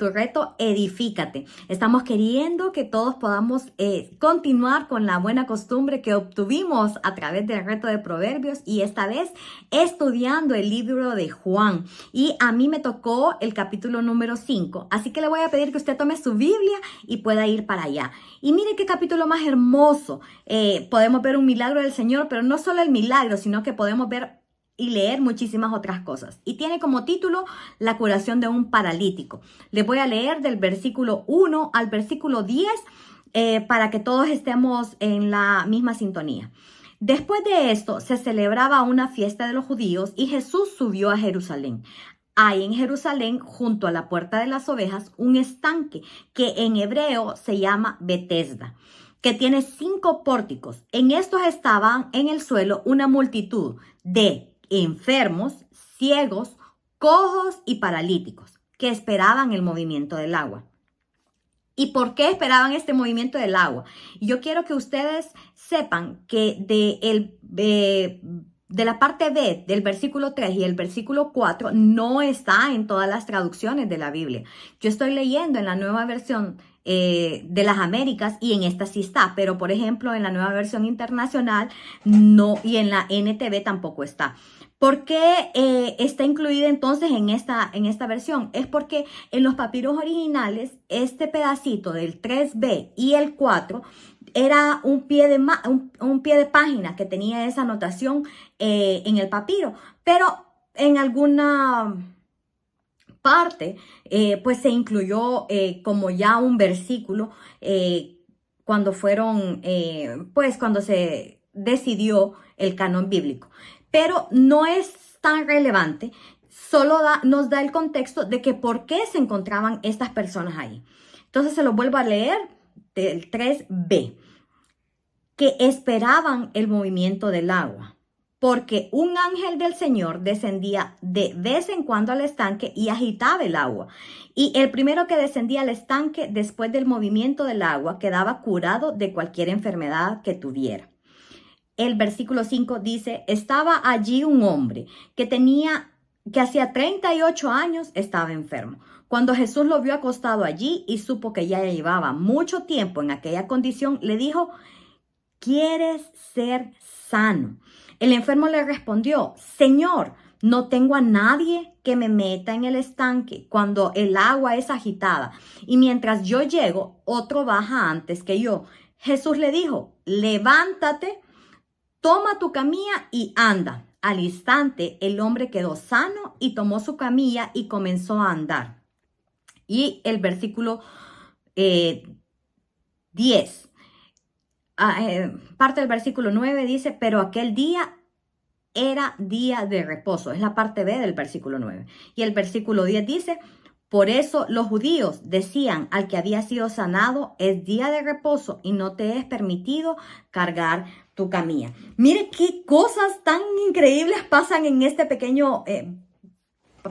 tu reto Edifícate. Estamos queriendo que todos podamos continuar con la buena costumbre que obtuvimos a través del reto de Proverbios y esta vez estudiando el libro de Juan. Y a mí me tocó el capítulo número 5, así que le voy a pedir que usted tome su Biblia y pueda ir para allá. Y mire qué capítulo más hermoso. Podemos ver un milagro del Señor, pero no solo el milagro, sino que podemos ver y leer muchísimas otras cosas. Y tiene como título la curación de un paralítico. Les voy a leer del versículo 1 al versículo 10 para que todos estemos en la misma sintonía. Después de esto se celebraba una fiesta de los judíos y Jesús subió a Jerusalén. Hay en Jerusalén, junto a la puerta de las ovejas, un estanque que en hebreo se llama Betesda, que tiene 5 pórticos. En estos estaban en el suelo una multitud de enfermos, ciegos, cojos y paralíticos que esperaban el movimiento del agua. ¿Y por qué esperaban este movimiento del agua? Yo quiero que ustedes sepan que de la parte B del versículo 3 y el versículo 4 no está en todas las traducciones de la Biblia. Yo estoy leyendo en la nueva versión de las Américas y en esta sí está, pero por ejemplo en la nueva versión internacional no, y en la NTV tampoco está. ¿Por qué está incluida entonces en esta versión? Es porque en los papiros originales este pedacito del 3b y el 4 era un pie de página que tenía esa anotación en el papiro, pero en alguna parte pues se incluyó como ya un versículo cuando cuando se decidió el canon bíblico. Pero no es tan relevante, solo nos da el contexto de que por qué se encontraban estas personas ahí. Entonces se lo vuelvo a leer del 3b, que esperaban el movimiento del agua, porque un ángel del Señor descendía de vez en cuando al estanque y agitaba el agua. Y el primero que descendía al estanque después del movimiento del agua quedaba curado de cualquier enfermedad que tuviera. El versículo 5 dice, estaba allí un hombre que hacía 38 años estaba enfermo. Cuando Jesús lo vio acostado allí y supo que ya llevaba mucho tiempo en aquella condición, le dijo, ¿quieres ser sano? El enfermo le respondió, Señor, no tengo a nadie que me meta en el estanque cuando el agua es agitada y mientras yo llego, otro baja antes que yo. Jesús le dijo, levántate, toma tu camilla y anda. Al instante, el hombre quedó sano y tomó su camilla y comenzó a andar. Y el versículo 10, parte del versículo 9 dice, pero aquel día era día de reposo. Es la parte B del versículo 9. Y el versículo 10 dice, por eso los judíos decían al que había sido sanado, es día de reposo y no te es permitido cargar tu camilla. Mire qué cosas tan increíbles pasan en este pequeño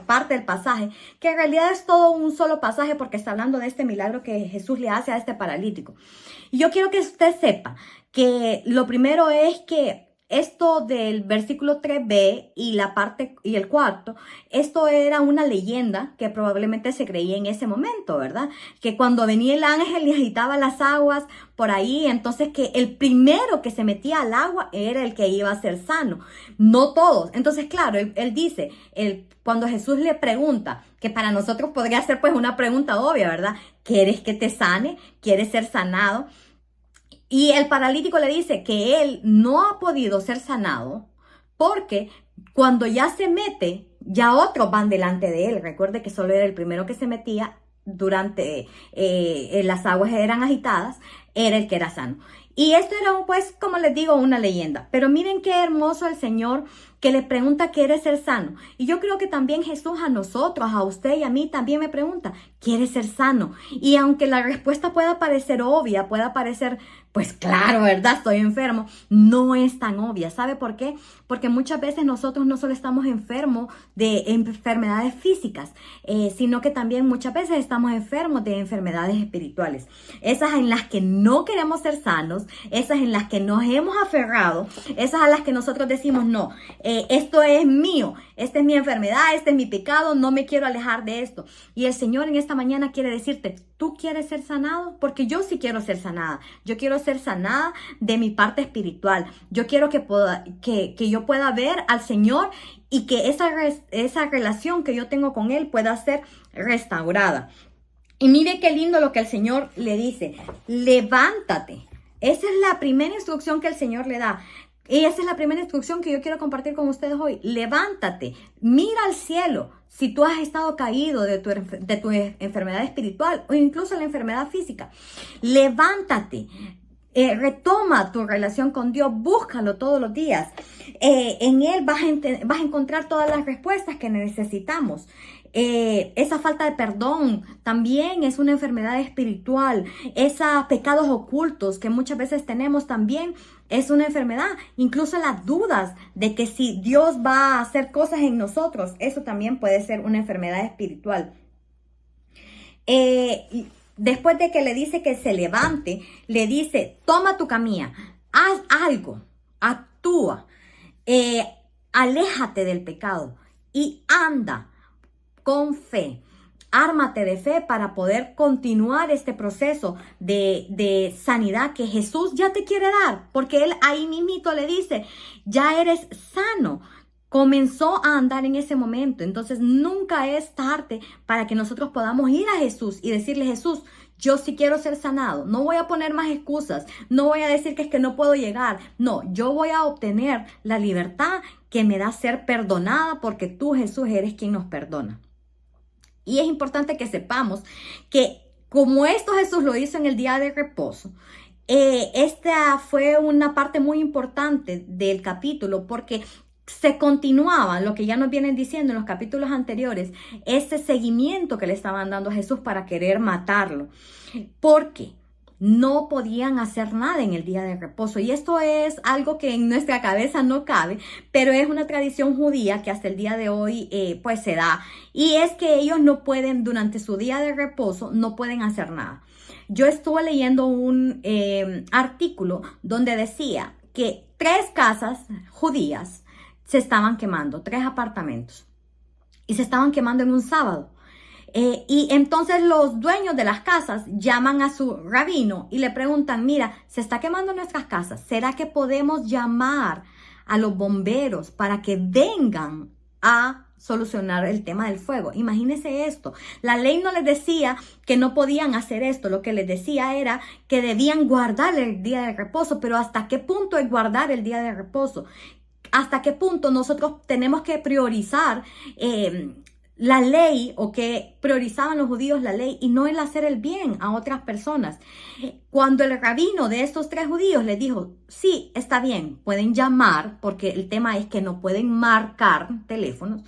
parte del pasaje, que en realidad es todo un solo pasaje porque está hablando de este milagro que Jesús le hace a este paralítico. Y yo quiero que usted sepa que lo primero es que esto del versículo 3b y el 4, esto era una leyenda que probablemente se creía en ese momento, ¿verdad? Que cuando venía el ángel y agitaba las aguas por ahí, entonces que el primero que se metía al agua era el que iba a ser sano, no todos. Entonces, claro, él dice, cuando Jesús le pregunta, que para nosotros podría ser pues una pregunta obvia, ¿verdad? ¿Quieres que te sane? ¿Quieres ser sanado? Y el paralítico le dice que él no ha podido ser sanado porque cuando ya se mete, ya otros van delante de él. Recuerde que solo era el primero que se metía durante las aguas eran agitadas, era el que era sano. Y esto era, pues, como les digo, una leyenda. Pero miren qué hermoso el Señor que le pregunta, ¿quieres ser sano? Y yo creo que también Jesús a nosotros, a usted y a mí también me pregunta, ¿quieres ser sano? Y aunque la respuesta pueda parecer obvia, pueda parecer, pues claro, ¿verdad? Estoy enfermo. No es tan obvia. ¿Sabe por qué? Porque muchas veces nosotros no solo estamos enfermos de enfermedades físicas, sino que también muchas veces estamos enfermos de enfermedades espirituales. Esas en las que no queremos ser sanos, esas en las que nos hemos aferrado, esas a las que nosotros decimos, no, esto es mío, esta es mi enfermedad, este es mi pecado, no me quiero alejar de esto. Y el Señor en esta mañana quiere decirte, ¿tú quieres ser sanado? Porque yo sí quiero ser sanada. Yo quiero ser sanada de mi parte espiritual. Yo quiero que yo pueda ver al Señor y que esa relación que yo tengo con Él pueda ser restaurada. Y mire qué lindo lo que el Señor le dice. Levántate. Esa es la primera instrucción que el Señor le da. Y esa es la primera instrucción que yo quiero compartir con ustedes hoy. Levántate, mira al cielo. Si tú has estado caído de tu enfermedad espiritual o incluso la enfermedad física, levántate. Retoma tu relación con Dios, búscalo todos los días. En Él vas a encontrar todas las respuestas que necesitamos. Esa falta de perdón también es una enfermedad espiritual. Esos pecados ocultos que muchas veces tenemos también es una enfermedad. Incluso las dudas de que si Dios va a hacer cosas en nosotros, eso también puede ser una enfermedad espiritual. Después de que le dice que se levante, le dice, toma tu camilla, haz algo, actúa, aléjate del pecado y anda con fe. Ármate de fe para poder continuar este proceso de sanidad que Jesús ya te quiere dar, porque Él ahí mismito le dice, ya eres sano. Comenzó a andar en ese momento. Entonces nunca es tarde para que nosotros podamos ir a Jesús y decirle, Jesús, yo sí quiero ser sanado. No voy a poner más excusas. No voy a decir que es que no puedo llegar. No, yo voy a obtener la libertad que me da ser perdonada porque tú, Jesús, eres quien nos perdona. Y es importante que sepamos que como esto Jesús lo hizo en el día de reposo, esta fue una parte muy importante del capítulo porque se continuaba lo que ya nos vienen diciendo en los capítulos anteriores, ese seguimiento que le estaban dando a Jesús para querer matarlo, porque no podían hacer nada en el día de reposo. Y esto es algo que en nuestra cabeza no cabe, pero es una tradición judía que hasta el día de hoy pues se da. Y es que ellos no pueden, durante su día de reposo, no pueden hacer nada. Yo estuve leyendo un artículo donde decía que 3 casas judías se estaban quemando, 3 apartamentos, y se estaban quemando en un sábado. Y entonces los dueños de las casas llaman a su rabino y le preguntan, mira, se está quemando nuestras casas, ¿será que podemos llamar a los bomberos para que vengan a solucionar el tema del fuego? Imagínense esto, la ley no les decía que no podían hacer esto, lo que les decía era que debían guardar el día de reposo, pero ¿hasta qué punto es guardar el día de reposo? ¿Hasta qué punto nosotros tenemos que priorizar la ley o que priorizaban los judíos la ley y no el hacer el bien a otras personas? Cuando el rabino de estos 3 judíos les dijo, sí, está bien, pueden llamar, porque el tema es que no pueden marcar teléfonos,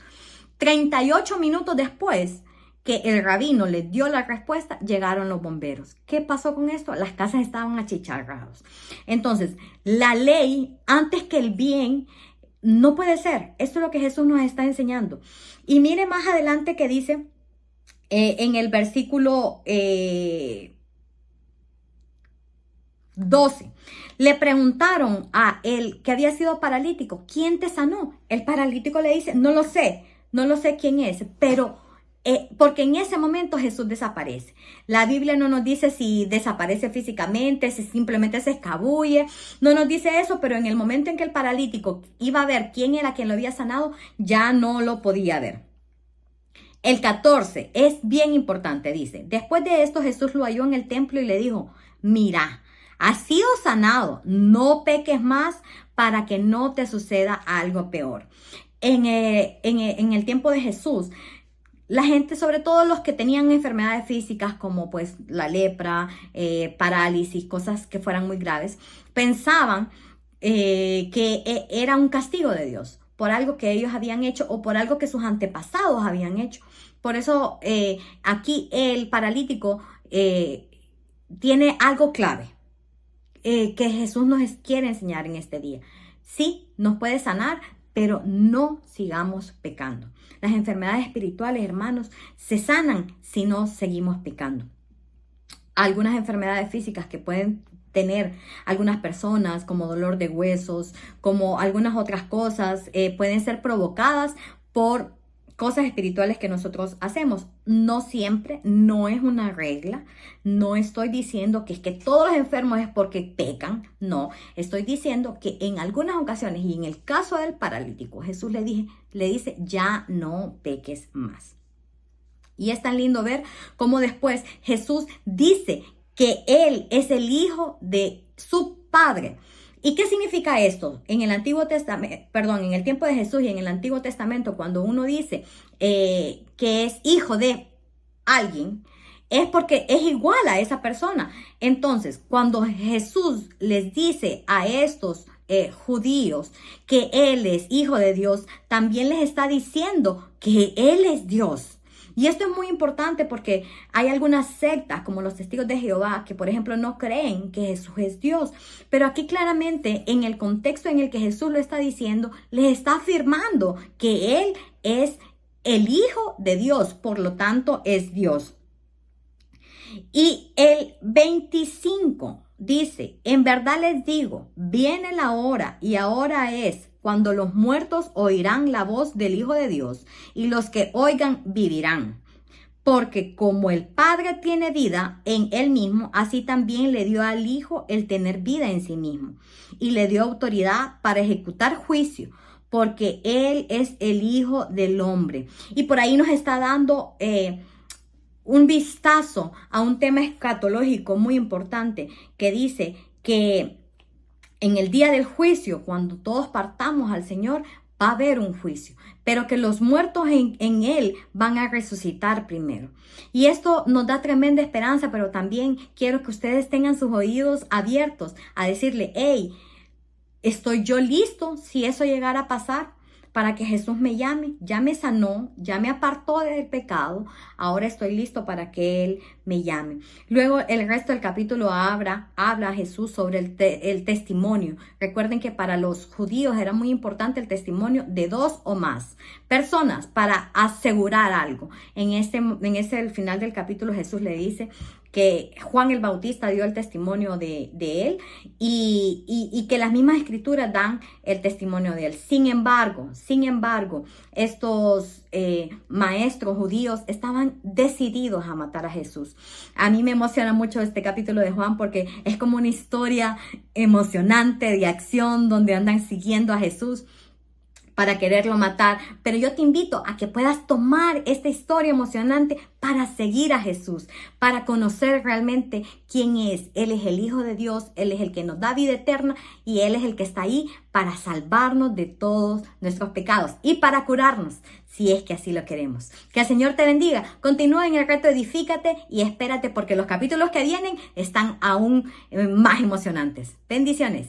38 minutos después que el rabino les dio la respuesta, llegaron los bomberos. ¿Qué pasó con esto? Las casas estaban achicharradas. Entonces, la ley, antes que el bien, no puede ser. Esto es lo que Jesús nos está enseñando. Y mire más adelante que dice en el versículo 12. Le preguntaron a él que había sido paralítico, ¿quién te sanó? El paralítico le dice, no lo sé quién es, pero porque en ese momento Jesús desaparece. La Biblia no nos dice si desaparece físicamente, si simplemente se escabulle, no nos dice eso, pero en el momento en que el paralítico iba a ver quién era quien lo había sanado, ya no lo podía ver. El 14 es bien importante, dice, después de esto Jesús lo halló en el templo y le dijo, mira, has sido sanado, no peques más para que no te suceda algo peor. En el tiempo de Jesús, la gente, sobre todo los que tenían enfermedades físicas como pues la lepra, parálisis, cosas que fueran muy graves, pensaban que era un castigo de Dios por algo que ellos habían hecho o por algo que sus antepasados habían hecho. Por eso aquí el paralítico tiene algo clave que Jesús nos quiere enseñar en este día. Sí, nos puede sanar, pero no sigamos pecando. Las enfermedades espirituales, hermanos, se sanan si no seguimos pecando. algunas enfermedades físicas que pueden tener algunas personas, como dolor de huesos, como algunas otras cosas, pueden ser provocadas por cosas espirituales que nosotros hacemos. No siempre, no es una regla. No estoy diciendo que es que todos los enfermos es porque pecan. No, estoy diciendo que en algunas ocasiones, y en el caso del paralítico, Jesús le dice, ya no peques más. Y es tan lindo ver cómo después Jesús dice que Él es el Hijo de su Padre. ¿Y qué significa esto? En el Antiguo Testamento, en el tiempo de Jesús y en el Antiguo Testamento, cuando uno dice que es hijo de alguien, es porque es igual a esa persona. Entonces, cuando Jesús les dice a estos judíos que Él es hijo de Dios, también les está diciendo que Él es Dios. Y esto es muy importante porque hay algunas sectas como los Testigos de Jehová que, por ejemplo, no creen que Jesús es Dios. Pero aquí claramente, en el contexto en el que Jesús lo está diciendo, les está afirmando que Él es el Hijo de Dios, por lo tanto es Dios. Y el 25 dice, en verdad les digo, viene la hora y ahora es cuando los muertos oirán la voz del Hijo de Dios y los que oigan vivirán. Porque como el Padre tiene vida en Él mismo, así también le dio al Hijo el tener vida en sí mismo. Y le dio autoridad para ejecutar juicio, porque Él es el Hijo del Hombre. Y por ahí nos está dando un vistazo a un tema escatológico muy importante que dice que en el día del juicio, cuando todos partamos al Señor, va a haber un juicio, pero que los muertos en Él van a resucitar primero. Y esto nos da tremenda esperanza, pero también quiero que ustedes tengan sus oídos abiertos a decirle, hey, ¿estoy yo listo si eso llegara a pasar? Para que Jesús me llame, ya me sanó, ya me apartó del pecado, ahora estoy listo para que Él me llame. Luego el resto del capítulo habla a Jesús sobre el testimonio. Recuerden que para los judíos era muy importante el testimonio de 2 o más personas para asegurar algo. En el final del capítulo Jesús le dice que Juan el Bautista dio el testimonio de él y que las mismas escrituras dan el testimonio de él. Sin embargo, estos maestros judíos estaban decididos a matar a Jesús. A mí me emociona mucho este capítulo de Juan porque es como una historia emocionante de acción donde andan siguiendo a Jesús para quererlo matar, pero yo te invito a que puedas tomar esta historia emocionante para seguir a Jesús, para conocer realmente quién es. Él es el Hijo de Dios, Él es el que nos da vida eterna y Él es el que está ahí para salvarnos de todos nuestros pecados y para curarnos, si es que así lo queremos. Que el Señor te bendiga. Continúa en el reto, edifícate y espérate porque los capítulos que vienen están aún más emocionantes. Bendiciones.